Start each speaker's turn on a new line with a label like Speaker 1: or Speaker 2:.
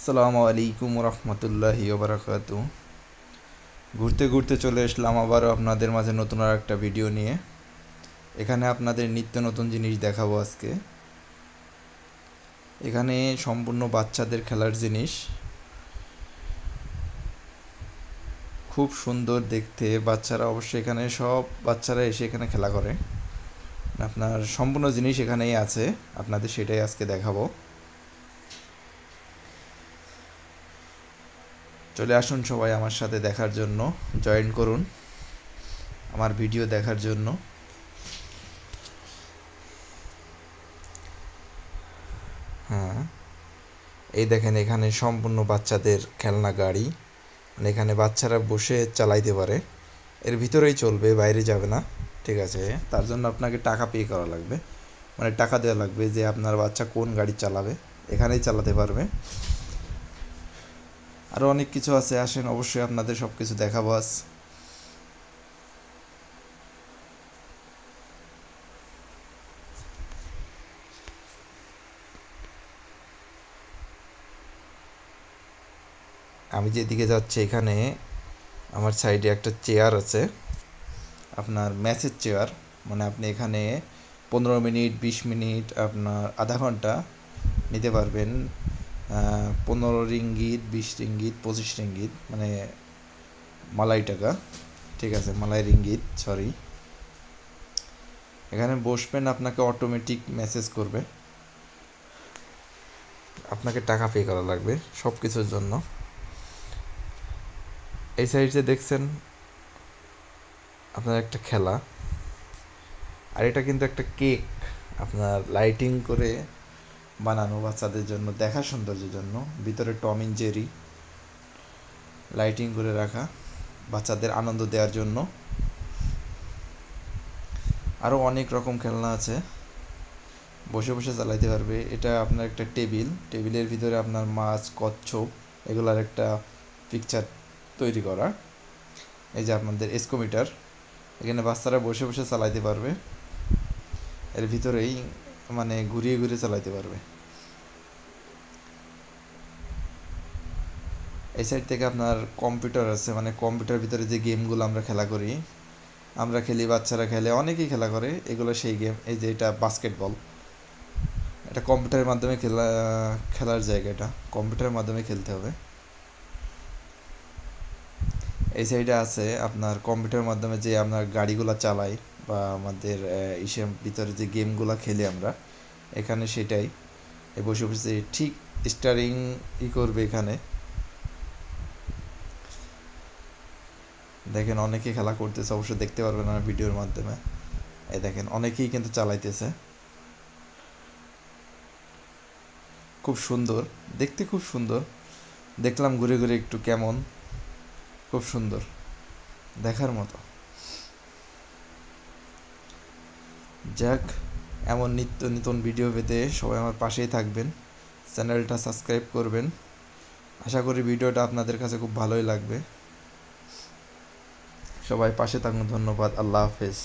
Speaker 1: আসসালামু আলাইকুম রহমতুল্লাহি ওবরাকাতু। ঘুরতে ঘুরতে চলে আসলাম আবারও আপনাদের মাঝে নতুন আর একটা ভিডিও নিয়ে। এখানে আপনাদের নিত্য নতুন জিনিস দেখাবো আজকে। এখানে সম্পূর্ণ বাচ্চাদের খেলার জিনিস, খুব সুন্দর দেখতে। বাচ্চারা অবশ্যই এখানে সব বাচ্চারা এসে এখানে খেলা করে। আপনার সম্পূর্ণ জিনিস এখানেই আছে, আপনাদের সেটাই আজকে দেখাবো। চলে আসুন সবাই আমার সাথে দেখার জন্য, জয়েন করুন আমার ভিডিও দেখার জন্য। হ্যাঁ, এই দেখেন এখানে সম্পূর্ণ বাচ্চাদের খেলনা গাড়ি, মানে এখানে বাচ্চারা বসে চালাইতে পারে। এর ভিতরেই চলবে, বাইরে যাবে না, ঠিক আছে? তার জন্য আপনাকে টাকা পে করা লাগবে, মানে টাকা দেওয়া লাগবে যে আপনার বাচ্চা কোন গাড়ি চালাবে, এখানেই চালাতে পারবে। আরও অনেক কিছু আছে, আসেন অবশ্যই আপনাদের সব কিছু দেখাবো আজ। আমি যেদিকে যাচ্ছি এখানে আমার সাইডে একটা চেয়ার আছে, আপনার ম্যাচের চেয়ার, মানে আপনি এখানে 15 মিনিট 20 মিনিট আপনার আধা ঘন্টা নিতে পারবেন। 15 রিঙ্গিত, 20 রিঙ্গিত, 25 রিঙ্গিত, মানে মালাই টাকা, ঠিক আছে, মালাই রিঙ্গিত, সরি। এখানে বসবেন, আপনাকে অটোমেটিক মেসেজ করবে, আপনাকে টাকা পে করা লাগবে সব কিছুর জন্য। এই সাইডে দেখছেন আপনার একটা খেলা, আর এটা কিন্তু একটা কেক, আপনার লাইটিং করে বানানো বাচ্চাদের জন্য, দেখা সৌন্দর্যের জন্য। ভিতরে টম এন্ড জেরি লাইটিং করে রাখা, বাচ্চাদের আনন্দ দেওয়ার জন্য। আরও অনেক রকম খেলনা আছে, বসে বসে চালাইতে পারবে। এটা আপনার একটা টেবিলের ভিতরে আপনার মাছ, কচ্ছপ, এগুলার একটা পিকচার তৈরি করা। এই যে আপনাদের এসকোমিটার, এখানে বাচ্চারা বসে বসে চালাইতে পারবে, এর ভিতরেই মানে ঘুরিয়ে ঘুরিয়ে চালাইতে পারবে। এই সাইড থেকে আপনার কম্পিউটার আছে, মানে কম্পিউটার ভিতরে যে গেমগুলো আমরা খেলা করি, আমরা খেলি, বাচ্চারা খেলে, অনেকেই খেলা করে, এগুলো সেই গেম। এই যে এটা বাস্কেটবল, এটা কম্পিউটারের মাধ্যমে খেলার জায়গা, এটা কম্পিউটারের মাধ্যমে খেলতে হবে। এই সাইডে আছে আপনার কম্পিউটারের মাধ্যমে যে আপনার গাড়িগুলো চালাই, বা আমাদের ইসের ভিতরে যে গেমগুলো খেলি আমরা, এখানে সেটাই বসে বসে ঠিক স্টারিং করবে। এখানে দেখেন অনেকে খেলা করতেছে, অবশ্যই দেখতে পারবেন আমার ভিডিওর মাধ্যমে। এই দেখেন অনেকেই কিন্তু চালাইতেছে, খুব সুন্দর দেখতে, খুব সুন্দর। দেখলাম ঘুরে ঘুরে একটু, কেমন, খুব সুন্দর, দেখার মতো। যাক, এমন নিত্য নতুন ভিডিও পেতে সবাই আমার পাশেই থাকবেন, চ্যানেলটা সাবস্ক্রাইব করবেন। আশা করি ভিডিওটা আপনাদের কাছে খুব ভালোই লাগবে। সবাই পাশে থাকুন, ধন্যবাদ, আল্লাহ হাফেজ।